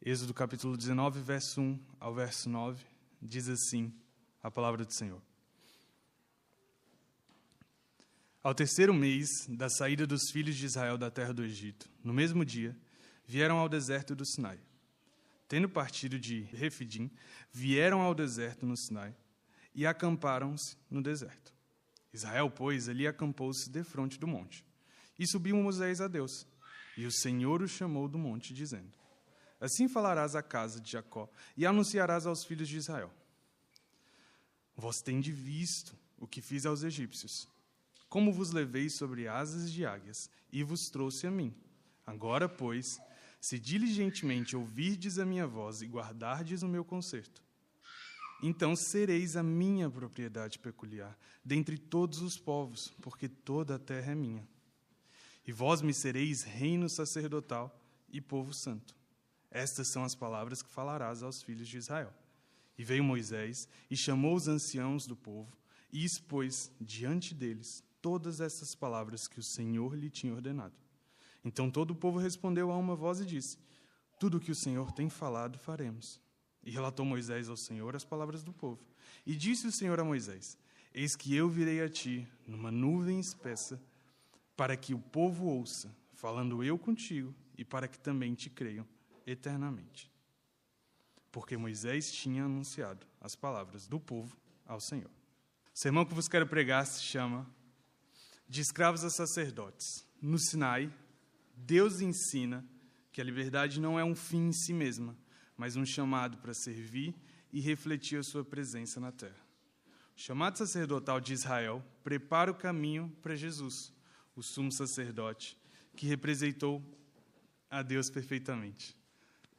Êxodo capítulo 19, verso 1 ao verso 9, diz assim a palavra do Senhor. Ao terceiro mês da saída dos filhos de Israel da terra do Egito, no mesmo dia, vieram ao deserto do Sinai. Tendo partido de Refidim, vieram ao deserto no Sinai e acamparam-se no deserto. Israel, pois, ali acampou-se defronte do monte. E subiu Moisés a Deus, e o Senhor o chamou do monte, dizendo: Assim falarás à casa de Jacó e anunciarás aos filhos de Israel: Vós tendes visto o que fiz aos egípcios, como vos levei sobre asas de águias e vos trouxe a mim. Agora, pois, se diligentemente ouvirdes a minha voz e guardardes o meu concerto, então sereis a minha propriedade peculiar dentre todos os povos, porque toda a terra é minha. E vós me sereis reino sacerdotal e povo santo. Estas são as palavras que falarás aos filhos de Israel. E veio Moisés e chamou os anciãos do povo e expôs diante deles todas essas palavras que o Senhor lhe tinha ordenado. Então todo o povo respondeu a uma voz e disse: Tudo o que o Senhor tem falado, faremos. E relatou Moisés ao Senhor as palavras do povo. E disse o Senhor a Moisés: Eis que eu virei a ti numa nuvem espessa, para que o povo ouça, falando eu contigo, e para que também te creiam eternamente. Porque Moisés tinha anunciado as palavras do povo ao Senhor. O sermão que vos quero pregar se chama De Escravos a Sacerdotes. No Sinai, Deus ensina que a liberdade não é um fim em si mesma, mas um chamado para servir e refletir a sua presença na terra. O chamado sacerdotal de Israel prepara o caminho para Jesus, o sumo sacerdote, que representou a Deus perfeitamente.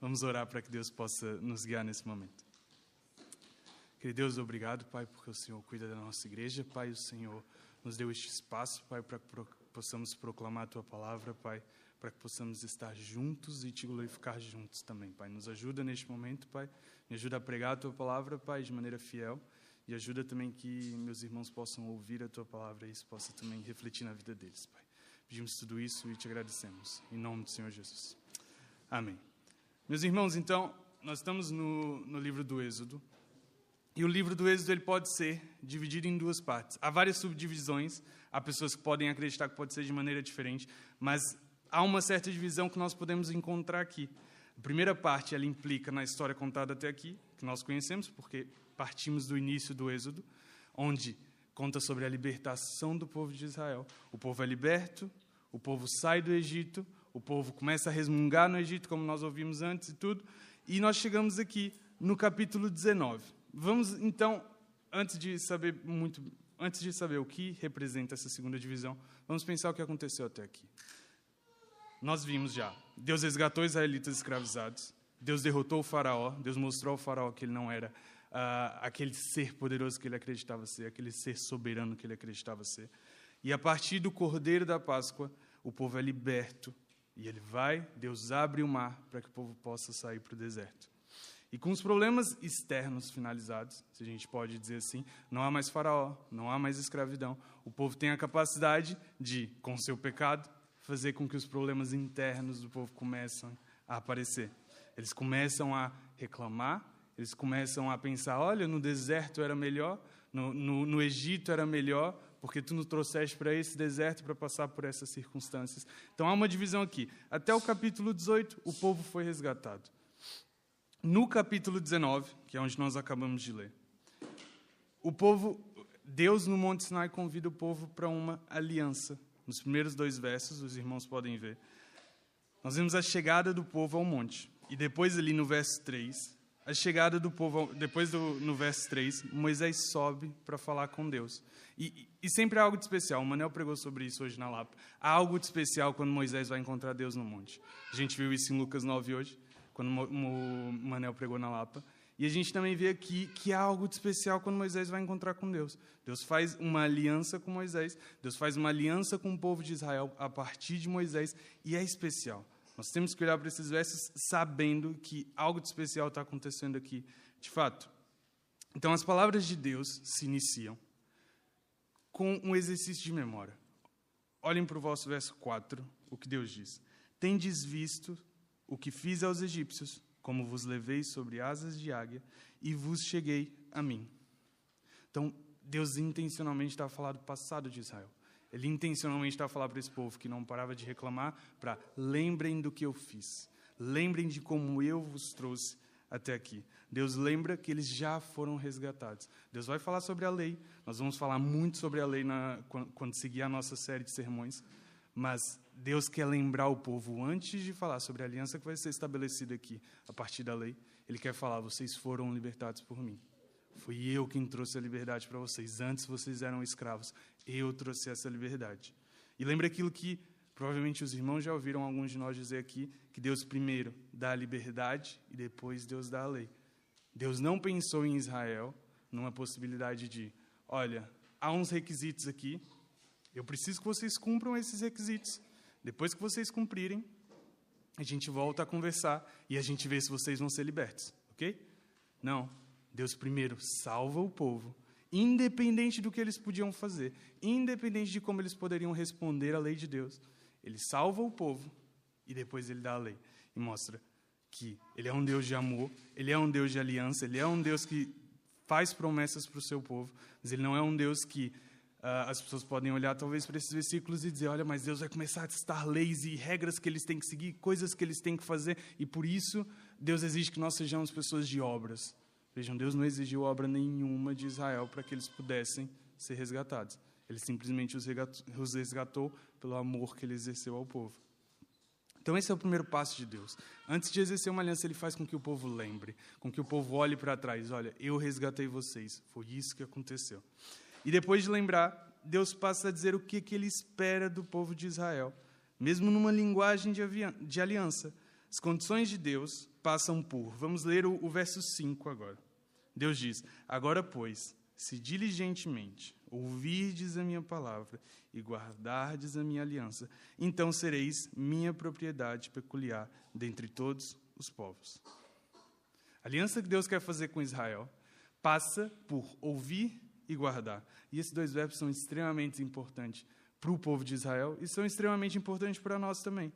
Vamos orar para que Deus possa nos guiar nesse momento. Querido Deus, obrigado, Pai, porque o Senhor cuida da nossa igreja. Pai, o Senhor nos deu este espaço, Pai, para que possamos proclamar a Tua palavra, Pai, para que possamos estar juntos e Te glorificar juntos também, Pai. Nos ajuda neste momento, Pai. Me ajuda a pregar a Tua palavra, Pai, de maneira fiel. E ajuda também que meus irmãos possam ouvir a Tua palavra e isso possa também refletir na vida deles, Pai. Pedimos tudo isso e Te agradecemos. Em nome do Senhor Jesus. Amém. Meus irmãos, então, nós estamos no livro do Êxodo. E o livro do Êxodo ele pode ser dividido em duas partes. Há várias subdivisões. Há pessoas que podem acreditar que pode ser de maneira diferente. Mas há uma certa divisão que nós podemos encontrar aqui. A primeira parte, ela implica na história contada até aqui, que nós conhecemos, porque partimos do início do Êxodo, onde conta sobre a libertação do povo de Israel. O povo é liberto, o povo sai do Egito, o povo começa a resmungar no Egito, como nós ouvimos antes e tudo. E nós chegamos aqui no capítulo 19. Vamos, então, antes de saber o que representa essa segunda divisão, vamos pensar o que aconteceu até aqui. Nós vimos já, Deus resgatou os israelitas escravizados, Deus derrotou o faraó, Deus mostrou ao faraó que ele não era aquele ser poderoso que ele acreditava ser, aquele ser soberano que ele acreditava ser. E a partir do Cordeiro da Páscoa, o povo é liberto. E ele vai, Deus abre o mar para que o povo possa sair para o deserto. E com os problemas externos finalizados, se a gente pode dizer assim, não há mais faraó, não há mais escravidão. O povo tem a capacidade de, com seu pecado, fazer com que os problemas internos do povo comecem a aparecer. Eles começam a reclamar, eles começam a pensar, olha, no deserto era melhor, no Egito era melhor, porque tu nos trouxeste para esse deserto para passar por essas circunstâncias. Então há uma divisão aqui. Até o capítulo 18, o povo foi resgatado. No capítulo 19, que é onde nós acabamos de ler, Deus no Monte Sinai convida o povo para uma aliança. Nos primeiros 2 versos, os irmãos podem ver. Nós vemos a chegada do povo ao monte. E depois ali no verso 3, a chegada do povo, no verso 3, Moisés sobe para falar com Deus. E sempre há algo de especial. O Manel pregou sobre isso hoje na Lapa. Há algo de especial quando Moisés vai encontrar Deus no monte. A gente viu isso em Lucas 9 hoje, quando o Manel pregou na Lapa. E a gente também vê aqui que há algo de especial quando Moisés vai encontrar com Deus. Deus faz uma aliança com Moisés. Deus faz uma aliança com o povo de Israel a partir de Moisés. E é especial. Nós temos que olhar para esses versos sabendo que algo de especial está acontecendo aqui, de fato. Então, as palavras de Deus se iniciam com um exercício de memória. Olhem para o vosso verso 4, o que Deus diz. Tendes visto o que fiz aos egípcios, como vos levei sobre asas de águia e vos cheguei a mim. Então, Deus intencionalmente está a falar do passado de Israel. Ele intencionalmente está a falar para esse povo que não parava de reclamar, para lembrem do que eu fiz. Lembrem de como eu vos trouxe até aqui. Deus lembra que eles já foram resgatados. Deus vai falar sobre a lei. Nós vamos falar muito sobre a lei quando seguir a nossa série de sermões. Mas Deus quer lembrar o povo, antes de falar sobre a aliança que vai ser estabelecida aqui, a partir da lei, Ele quer falar, vocês foram libertados por mim. Fui eu quem trouxe a liberdade para vocês. Antes vocês eram escravos. Eu trouxe essa liberdade. E lembra aquilo que provavelmente os irmãos já ouviram alguns de nós dizer aqui, que Deus primeiro dá a liberdade e depois Deus dá a lei. Deus não pensou em Israel numa possibilidade de, olha, há uns requisitos aqui, eu preciso que vocês cumpram esses requisitos. Depois que vocês cumprirem, a gente volta a conversar e a gente vê se vocês vão ser libertos, ok? Não. Deus primeiro salva o povo, independente do que eles podiam fazer, independente de como eles poderiam responder à lei de Deus. Ele salva o povo e depois ele dá a lei e mostra que ele é um Deus de amor, ele é um Deus de aliança, ele é um Deus que faz promessas para o seu povo, mas ele não é um Deus que as pessoas podem olhar talvez para esses versículos e dizer, olha, mas Deus vai começar a testar leis e regras que eles têm que seguir, coisas que eles têm que fazer, e por isso Deus exige que nós sejamos pessoas de obras. Vejam, Deus não exigiu obra nenhuma de Israel para que eles pudessem ser resgatados. Ele simplesmente os resgatou pelo amor que ele exerceu ao povo. Então esse é o primeiro passo de Deus. Antes de exercer uma aliança, ele faz com que o povo lembre, com que o povo olhe para trás. Olha, eu resgatei vocês, foi isso que aconteceu. E depois de lembrar, Deus passa a dizer o que ele espera do povo de Israel, mesmo numa linguagem de aliança. As condições de Deus passam por... Vamos ler o verso 5 agora. Deus diz, agora, pois, se diligentemente ouvirdes a minha palavra e guardardes a minha aliança, então sereis minha propriedade peculiar dentre todos os povos. A aliança que Deus quer fazer com Israel passa por ouvir e guardar. E esses dois verbos são extremamente importantes para o povo de Israel e são extremamente importantes para nós também.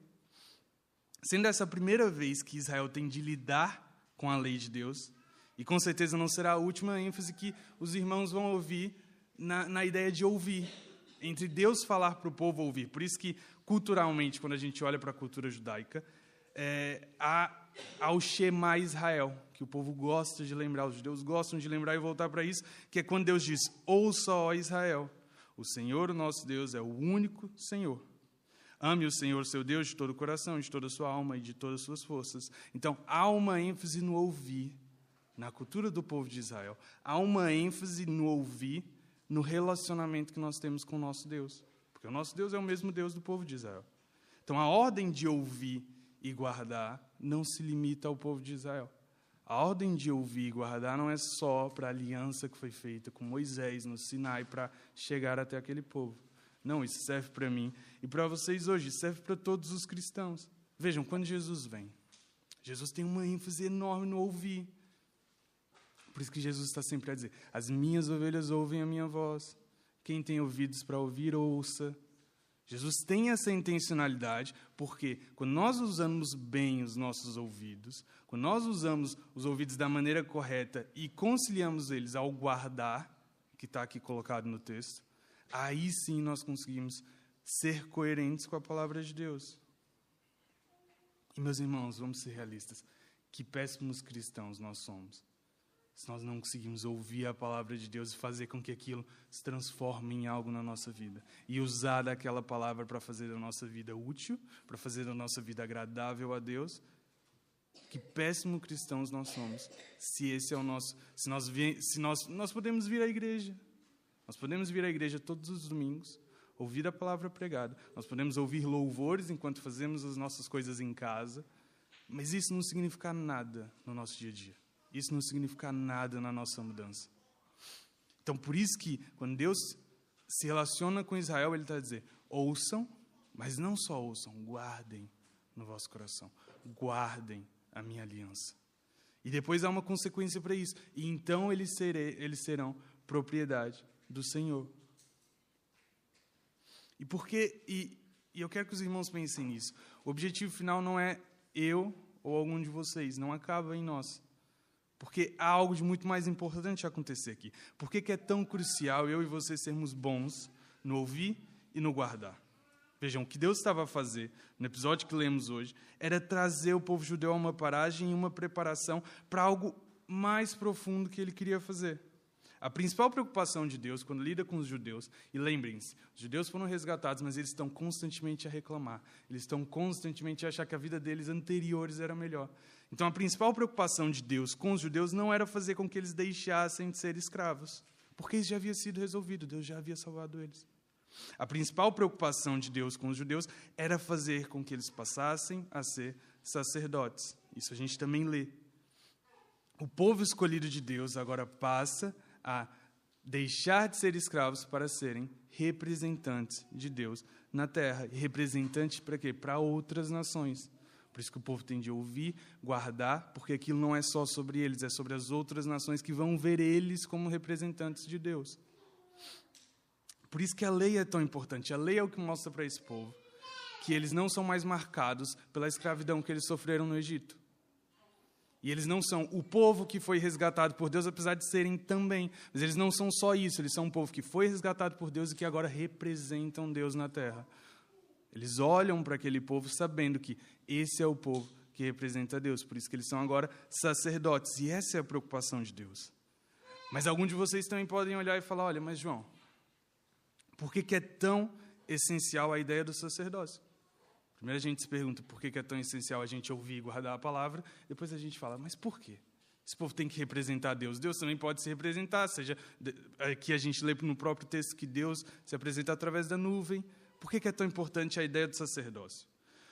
Sendo essa a primeira vez que Israel tem de lidar com a lei de Deus, e com certeza não será a última ênfase que os irmãos vão ouvir na ideia de ouvir, entre Deus falar para o povo ouvir. Por isso que, culturalmente, quando a gente olha para a cultura judaica, há o Shema Israel, que o povo gosta de lembrar, os judeus gostam de lembrar e voltar para isso, que é quando Deus diz, ouça, ó Israel, o Senhor, o nosso Deus, é o único Senhor. Ame o Senhor, seu Deus, de todo o coração, de toda a sua alma e de todas as suas forças. Então, há uma ênfase no ouvir, na cultura do povo de Israel. Há uma ênfase no ouvir, no relacionamento que nós temos com o nosso Deus. Porque o nosso Deus é o mesmo Deus do povo de Israel. Então, a ordem de ouvir e guardar não se limita ao povo de Israel. A ordem de ouvir e guardar não é só para a aliança que foi feita com Moisés no Sinai para chegar até aquele povo. Não, isso serve para mim e para vocês hoje, serve para todos os cristãos. Vejam, quando Jesus vem, Jesus tem uma ênfase enorme no ouvir. Por isso que Jesus está sempre a dizer, as minhas ovelhas ouvem a minha voz. Quem tem ouvidos para ouvir, ouça. Jesus tem essa intencionalidade, porque quando nós usamos bem os nossos ouvidos, quando nós usamos os ouvidos da maneira correta e conciliamos eles ao guardar, que está aqui colocado no texto, aí sim nós conseguimos ser coerentes com a palavra de Deus. E, meus irmãos, vamos ser realistas. Que péssimos cristãos nós somos, se nós não conseguimos ouvir a palavra de Deus e fazer com que aquilo se transforme em algo na nossa vida. E usar daquela palavra para fazer da nossa vida útil, para fazer da nossa vida agradável a Deus. Que péssimos cristãos nós somos, se esse é o nosso... nós podemos vir à igreja. Nós podemos vir à igreja todos os domingos, ouvir a palavra pregada. Nós podemos ouvir louvores enquanto fazemos as nossas coisas em casa, mas isso não significa nada no nosso dia a dia. Isso não significa nada na nossa mudança. Então, por isso que, quando Deus se relaciona com Israel, Ele está a dizer, ouçam, mas não só ouçam, guardem no vosso coração. Guardem a minha aliança. E depois há uma consequência para isso. E então eles serão propriedade do Senhor. E eu quero que os irmãos pensem nisso. O objetivo final não é eu ou algum de vocês, não acaba em nós. Porque há algo de muito mais importante a acontecer aqui. Por que é tão crucial eu e você sermos bons no ouvir e no guardar? Vejam, o que Deus estava a fazer, no episódio que lemos hoje, era trazer o povo judeu a uma paragem e uma preparação para algo mais profundo que ele queria fazer. A principal preocupação de Deus, quando lida com os judeus, e lembrem-se, os judeus foram resgatados, mas eles estão constantemente a reclamar, eles estão constantemente a achar que a vida deles anteriores era melhor. Então, a principal preocupação de Deus com os judeus não era fazer com que eles deixassem de ser escravos, porque isso já havia sido resolvido, Deus já havia salvado eles. A principal preocupação de Deus com os judeus era fazer com que eles passassem a ser sacerdotes. Isso a gente também lê. O povo escolhido de Deus agora passa a deixar de ser escravos para serem representantes de Deus na terra. E representantes para quê? Para outras nações. Por isso que o povo tem de ouvir, guardar, porque aquilo não é só sobre eles, é sobre as outras nações que vão ver eles como representantes de Deus. Por isso que a lei é tão importante. A lei é o que mostra para esse povo que eles não são mais marcados pela escravidão que eles sofreram no Egito. E eles não são o povo que foi resgatado por Deus, apesar de serem também. Mas eles não são só isso, eles são um povo que foi resgatado por Deus e que agora representam Deus na terra. Eles olham para aquele povo sabendo que esse é o povo que representa Deus. Por isso que eles são agora sacerdotes. E essa é a preocupação de Deus. Mas alguns de vocês também podem olhar e falar, olha, mas João, por que é tão essencial a ideia do sacerdócio? Primeiro a gente se pergunta por que é tão essencial a gente ouvir e guardar a palavra, depois a gente fala, mas por quê? Esse povo tem que representar Deus. Deus também pode se representar, seja, aqui a gente lê no próprio texto que Deus se apresenta através da nuvem. Por que é tão importante a ideia do sacerdócio?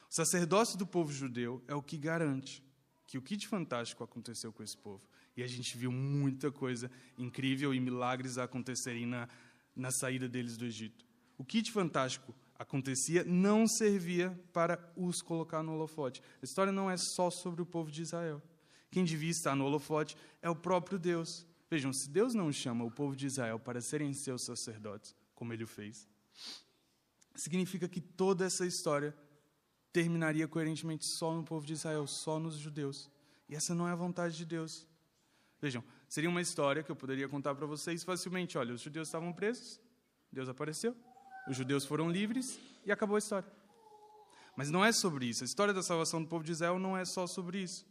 O sacerdócio do povo judeu é o que garante que o que de fantástico aconteceu com esse povo. E a gente viu muita coisa incrível e milagres acontecerem na saída deles do Egito. O que de fantástico acontecia não servia para os colocar no holofote. A história não é só sobre o povo de Israel. Quem devia estar no holofote é o próprio Deus. Vejam, se Deus não chama o povo de Israel para serem seus sacerdotes, como ele o fez, significa que toda essa história terminaria coerentemente só no povo de Israel, só nos judeus. E essa não é a vontade de Deus. Vejam, seria uma história que eu poderia contar para vocês facilmente. Olha, os judeus estavam presos, Deus apareceu, os judeus foram livres e acabou a história. Mas não é sobre isso. A história da salvação do povo de Israel não é só sobre isso.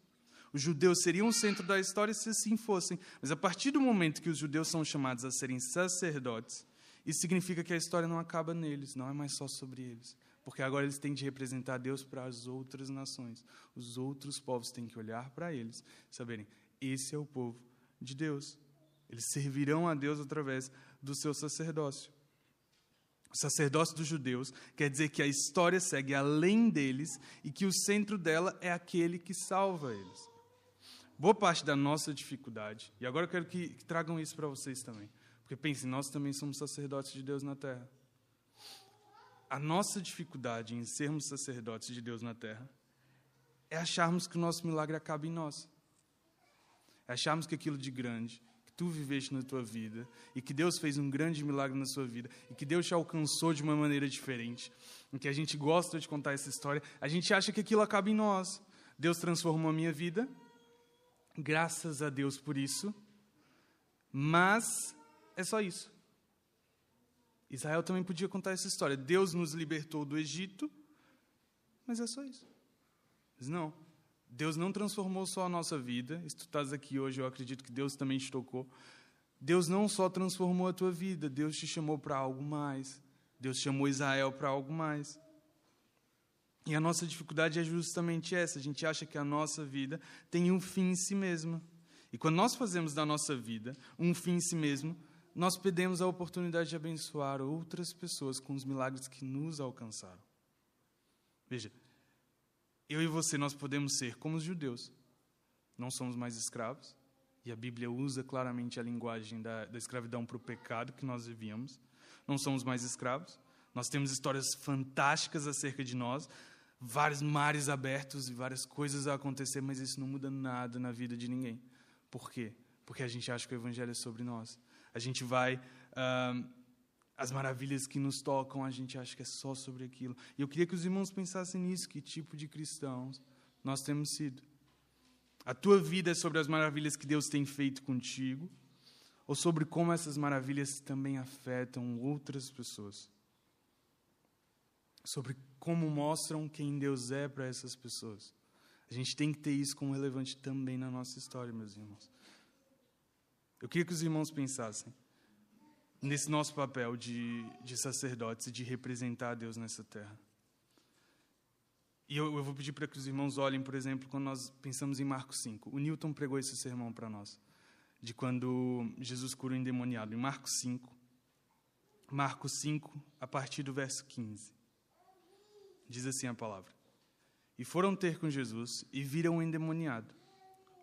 Os judeus seriam o centro da história se assim fossem. Mas a partir do momento que os judeus são chamados a serem sacerdotes, isso significa que a história não acaba neles, não é mais só sobre eles. Porque agora eles têm de representar Deus para as outras nações. Os outros povos têm que olhar para eles e saberem, esse é o povo de Deus. Eles servirão a Deus através do seu sacerdócio. O sacerdócio dos judeus quer dizer que a história segue além deles e que o centro dela é aquele que salva eles. Boa parte da nossa dificuldade, e agora eu quero que tragam isso para vocês também, porque pensem, nós também somos sacerdotes de Deus na terra. A nossa dificuldade em sermos sacerdotes de Deus na terra é acharmos que o nosso milagre acaba em nós. É acharmos que aquilo de grande que tu viveste na tua vida e que Deus fez um grande milagre na sua vida e que Deus te alcançou de uma maneira diferente, em que a gente gosta de contar essa história, a gente acha que aquilo acaba em nós. Deus transformou a minha vida, graças a Deus por isso, mas é só isso. Israel também podia contar essa história. Deus nos libertou do Egito, mas é só isso. Mas não. Deus não transformou só a nossa vida. Se tu estás aqui hoje, eu acredito que Deus também te tocou. Deus não só transformou a tua vida, Deus te chamou para algo mais. Deus chamou Israel para algo mais. E a nossa dificuldade é justamente essa. A gente acha que a nossa vida tem um fim em si mesma. E quando nós fazemos da nossa vida um fim em si mesmo, nós perdemos a oportunidade de abençoar outras pessoas com os milagres que nos alcançaram. Veja, eu e você, nós podemos ser como os judeus. Não somos mais escravos. E a Bíblia usa claramente a linguagem da escravidão para o pecado que nós vivíamos. Não somos mais escravos. Nós temos histórias fantásticas acerca de nós. Vários mares abertos e várias coisas a acontecer, mas isso não muda nada na vida de ninguém. Por quê? Porque a gente acha que o Evangelho é sobre nós. A gente vai... as maravilhas que nos tocam, a gente acha que é só sobre aquilo. E eu queria que os irmãos pensassem nisso, que tipo de cristãos nós temos sido. A tua vida é sobre as maravilhas que Deus tem feito contigo, ou sobre como essas maravilhas também afetam outras pessoas? Sobre como mostram quem Deus é para essas pessoas. A gente tem que ter isso como relevante também na nossa história, meus irmãos. Eu queria que os irmãos pensassem nesse nosso papel de sacerdotes e de representar a Deus nessa terra. E eu vou pedir para que os irmãos olhem, por exemplo, quando nós pensamos em Marcos 5. O Newton pregou esse sermão para nós, de quando Jesus cura o endemoniado. Em Marcos 5, a partir do verso 15. Diz assim a palavra. E foram ter com Jesus e viram o endemoniado,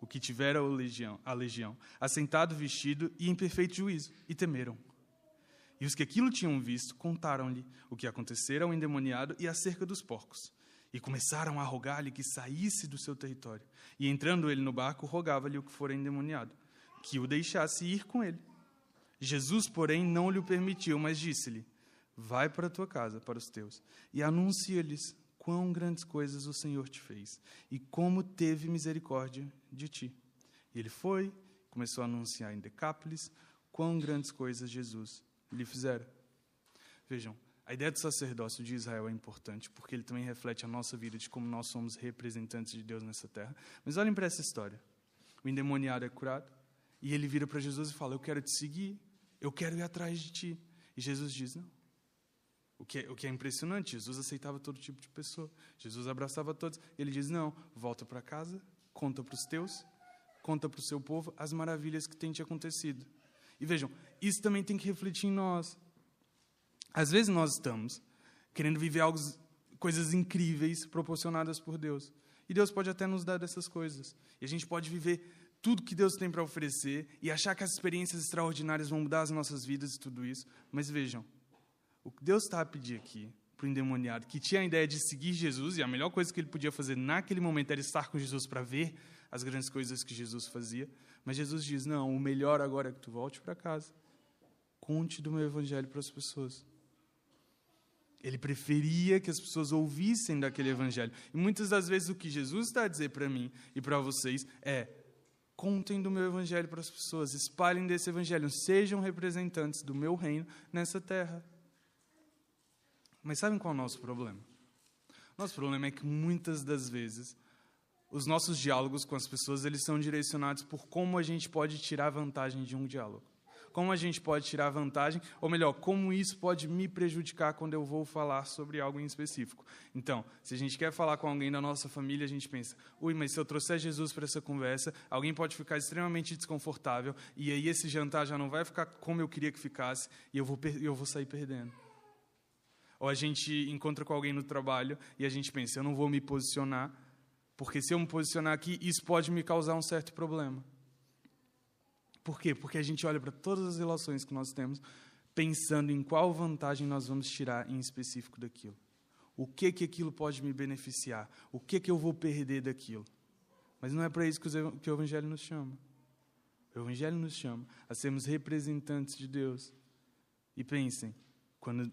o que tivera a legião, assentado, vestido e em perfeito juízo, e temeram. E os que aquilo tinham visto contaram-lhe o que acontecera ao endemoniado e acerca dos porcos. E começaram a rogar-lhe que saísse do seu território. E entrando ele no barco, rogava-lhe o que fora endemoniado, que o deixasse ir com ele. Jesus, porém, não lhe o permitiu, mas disse-lhe, vai para a tua casa, para os teus, e anuncia-lhes quão grandes coisas o Senhor te fez, e como teve misericórdia de ti. E ele foi, começou a anunciar em Decápolis, quão grandes coisas Jesus lhe fizera. Vejam, a ideia do sacerdócio de Israel é importante, porque ele também reflete a nossa vida, de como nós somos representantes de Deus nessa terra. Mas olhem para essa história. O endemoniado é curado, e ele vira para Jesus e fala, eu quero te seguir, eu quero ir atrás de ti. E Jesus diz, não. O que é impressionante, Jesus aceitava todo tipo de pessoa. Jesus abraçava todos. Ele diz, não, volta para casa, conta para os teus, conta para o seu povo as maravilhas que têm te acontecido. E vejam, isso também tem que refletir em nós. Às vezes nós estamos querendo viver coisas incríveis proporcionadas por Deus. E Deus pode até nos dar dessas coisas. E a gente pode viver tudo que Deus tem para oferecer e achar que as experiências extraordinárias vão mudar as nossas vidas e tudo isso. Mas vejam, o que Deus está a pedir aqui para o endemoniado, que tinha a ideia de seguir Jesus, e a melhor coisa que ele podia fazer naquele momento era estar com Jesus para ver as grandes coisas que Jesus fazia. Mas Jesus diz, não, o melhor agora é que tu volte para casa. Conte do meu evangelho para as pessoas. Ele preferia que as pessoas ouvissem daquele evangelho. E muitas das vezes o que Jesus está a dizer para mim e para vocês é, contem do meu evangelho para as pessoas, espalhem desse evangelho, sejam representantes do meu reino nessa terra. Mas sabem qual é o nosso problema? Nosso problema é que muitas das vezes os nossos diálogos com as pessoas, eles são direcionados por como a gente pode tirar vantagem de um diálogo. Como a gente pode tirar vantagem, ou melhor, como isso pode me prejudicar quando eu vou falar sobre algo em específico. Então, se a gente quer falar com alguém da nossa família, a gente pensa, mas se eu trouxer Jesus para essa conversa, alguém pode ficar extremamente desconfortável, e aí esse jantar já não vai ficar como eu queria que ficasse, e eu vou sair perdendo. Ou a gente encontra com alguém no trabalho, e a gente pensa, eu não vou me posicionar, porque se eu me posicionar aqui, isso pode me causar um certo problema. Por quê? Porque a gente olha para todas as relações que nós temos, pensando em qual vantagem nós vamos tirar em específico daquilo. O que aquilo pode me beneficiar? O que eu vou perder daquilo? Mas não é para isso que o Evangelho nos chama. O Evangelho nos chama a sermos representantes de Deus. E pensem, quando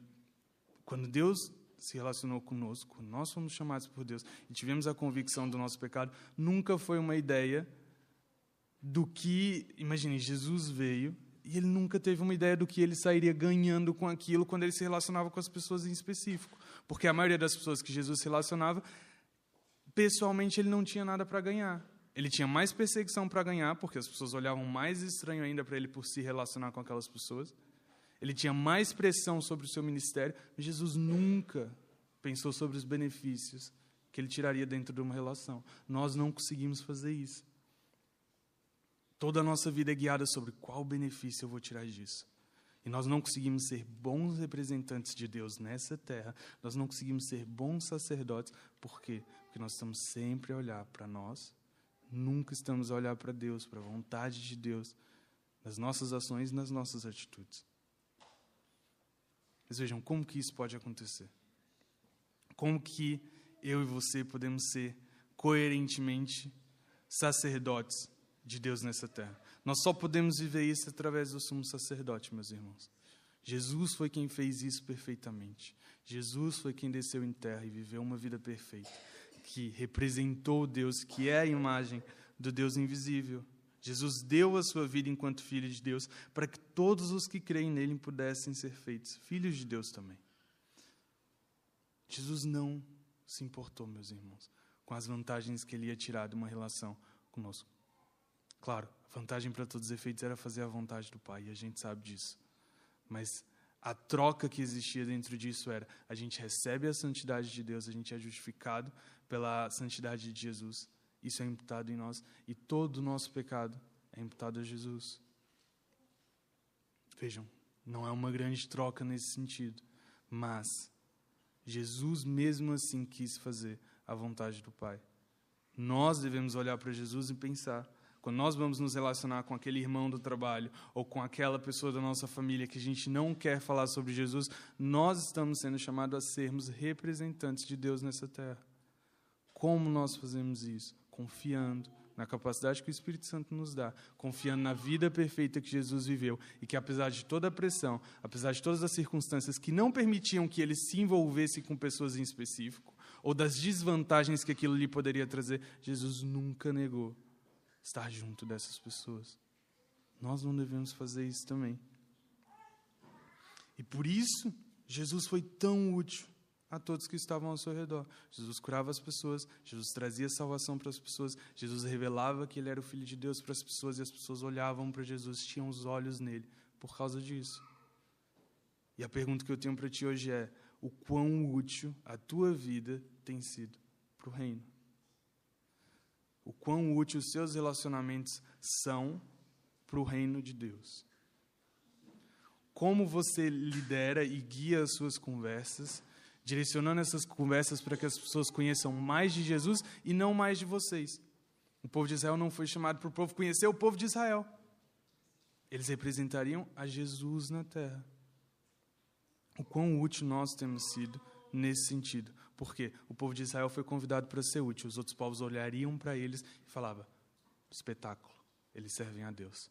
Deus se relacionou conosco, quando nós fomos chamados por Deus e tivemos a convicção do nosso pecado, nunca foi uma ideia do que, imagine, Jesus veio e ele nunca teve uma ideia do que ele sairia ganhando com aquilo quando ele se relacionava com as pessoas em específico. Porque a maioria das pessoas que Jesus se relacionava, pessoalmente ele não tinha nada para ganhar. Ele tinha mais perseguição para ganhar, porque as pessoas olhavam mais estranho ainda para ele por se relacionar com aquelas pessoas. Ele tinha mais pressão sobre o seu ministério, mas Jesus nunca pensou sobre os benefícios que ele tiraria dentro de uma relação. Nós não conseguimos fazer isso. Toda a nossa vida é guiada sobre qual benefício eu vou tirar disso. E nós não conseguimos ser bons representantes de Deus nessa terra. Nós não conseguimos ser bons sacerdotes. Por quê? Porque nós estamos sempre a olhar para nós. Nunca estamos a olhar para Deus, para a vontade de Deus, nas nossas ações e nas nossas atitudes. Mas vejam, como que isso pode acontecer? Como que eu e você podemos ser coerentemente sacerdotes de Deus nessa terra? Nós só podemos viver isso através do sumo sacerdote, meus irmãos. Jesus foi quem fez isso perfeitamente. Jesus foi quem desceu em terra e viveu uma vida perfeita, que representou Deus, que é a imagem do Deus invisível. Jesus deu a sua vida enquanto Filho de Deus para que todos os que creem nele pudessem ser feitos filhos de Deus também. Jesus não se importou, meus irmãos, com as vantagens que ele ia tirar de uma relação conosco. Claro, a vantagem para todos os efeitos era fazer a vontade do Pai, e a gente sabe disso. Mas a troca que existia dentro disso era: a gente recebe a santidade de Deus, a gente é justificado pela santidade de Jesus. Isso é imputado em nós, e todo o nosso pecado é imputado a Jesus. Vejam, não é uma grande troca nesse sentido, mas Jesus mesmo assim quis fazer a vontade do Pai. Nós devemos olhar para Jesus e pensar: quando nós vamos nos relacionar com aquele irmão do trabalho ou com aquela pessoa da nossa família que a gente não quer falar sobre Jesus, nós estamos sendo chamados a sermos representantes de Deus nessa terra. Como nós fazemos isso? Confiando na capacidade que o Espírito Santo nos dá, confiando na vida perfeita que Jesus viveu e que, apesar de toda a pressão, apesar de todas as circunstâncias que não permitiam que ele se envolvesse com pessoas em específico, ou das desvantagens que aquilo lhe poderia trazer, Jesus nunca negou estar junto dessas pessoas. Nós não devemos fazer isso também. E por isso, Jesus foi tão útil a todos que estavam ao seu redor. Jesus curava as pessoas, Jesus trazia salvação para as pessoas, Jesus revelava que ele era o Filho de Deus para as pessoas, e as pessoas olhavam para Jesus, tinham os olhos nele por causa disso. E a pergunta que eu tenho para ti hoje é: o quão útil a tua vida tem sido para o reino? O quão útil os seus relacionamentos são para o reino de Deus? Como você lidera e guia as suas conversas, direcionando essas conversas para que as pessoas conheçam mais de Jesus e não mais de vocês? O povo de Israel não foi chamado para o povo conhecer o povo de Israel. Eles representariam a Jesus na terra. O quão útil nós temos sido nesse sentido. Porque o povo de Israel foi convidado para ser útil. Os outros povos olhariam para eles e falavam: espetáculo, eles servem a Deus.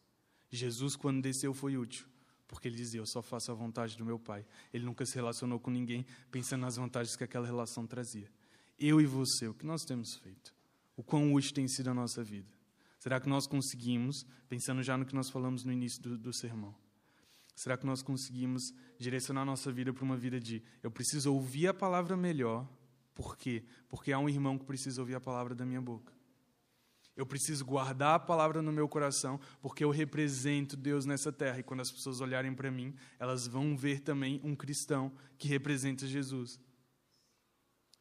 Jesus, quando desceu, foi útil. Porque ele dizia: eu só faço a vontade do meu Pai. Ele nunca se relacionou com ninguém pensando nas vantagens que aquela relação trazia. Eu e você, o que nós temos feito? O quão útil tem sido a nossa vida? Será que nós conseguimos, pensando já no que nós falamos no início do sermão, será que nós conseguimos direcionar a nossa vida para uma vida de: eu preciso ouvir a palavra melhor? Por quê? Porque há um irmão que precisa ouvir a palavra da minha boca. Eu preciso guardar a palavra no meu coração, porque eu represento Deus nessa terra. E quando as pessoas olharem para mim, elas vão ver também um cristão que representa Jesus.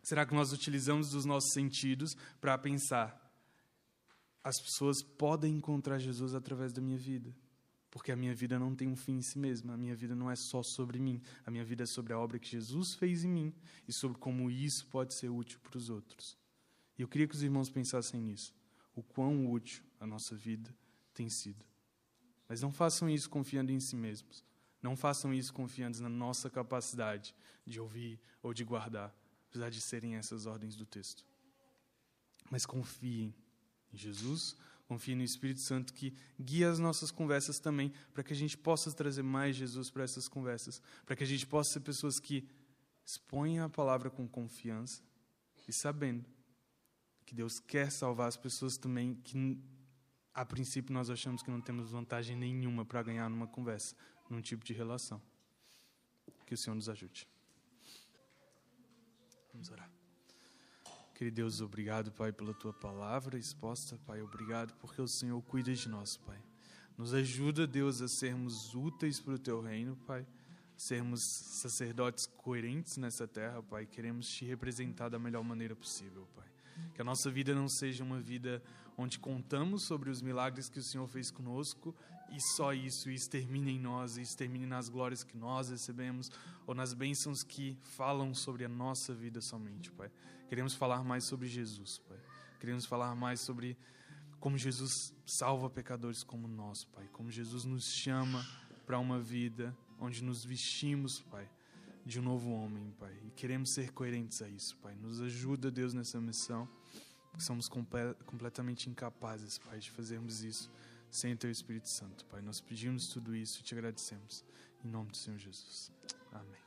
Será que nós utilizamos dos nossos sentidos para pensar: as pessoas podem encontrar Jesus através da minha vida? Porque a minha vida não tem um fim em si mesma. A minha vida não é só sobre mim. A minha vida é sobre a obra que Jesus fez em mim e sobre como isso pode ser útil para os outros. E eu queria que os irmãos pensassem nisso. O quão útil a nossa vida tem sido. Mas não façam isso confiando em si mesmos. Não façam isso confiando na nossa capacidade de ouvir ou de guardar, apesar de serem essas ordens do texto. Mas confiem em Jesus, confiem no Espírito Santo que guia as nossas conversas também, para que a gente possa trazer mais Jesus para essas conversas, para que a gente possa ser pessoas que expõem a palavra com confiança e sabendo que Deus quer salvar as pessoas também, que a princípio nós achamos que não temos vantagem nenhuma para ganhar numa conversa, num tipo de relação. Que o Senhor nos ajude. Vamos orar. Querido Deus, obrigado, Pai, pela Tua palavra exposta, Pai. Obrigado porque o Senhor cuida de nós, Pai. Nos ajuda, Deus, a sermos úteis para o Teu reino, Pai. Sermos sacerdotes coerentes nessa terra, Pai. Queremos Te representar da melhor maneira possível, Pai. Que a nossa vida não seja uma vida onde contamos sobre os milagres que o Senhor fez conosco e só isso, isso termine em nós, isso termine nas glórias que nós recebemos ou nas bênçãos que falam sobre a nossa vida somente, Pai. Queremos falar mais sobre Jesus, Pai. Queremos falar mais sobre como Jesus salva pecadores como nós, Pai. Como Jesus nos chama para uma vida onde nos vestimos, Pai, de um novo homem, Pai. E queremos ser coerentes a isso, Pai. Nos ajuda, Deus, nessa missão, porque somos completamente incapazes, Pai, de fazermos isso sem o Teu Espírito Santo, Pai. Nós pedimos tudo isso e Te agradecemos. Em nome do Senhor Jesus. Amém.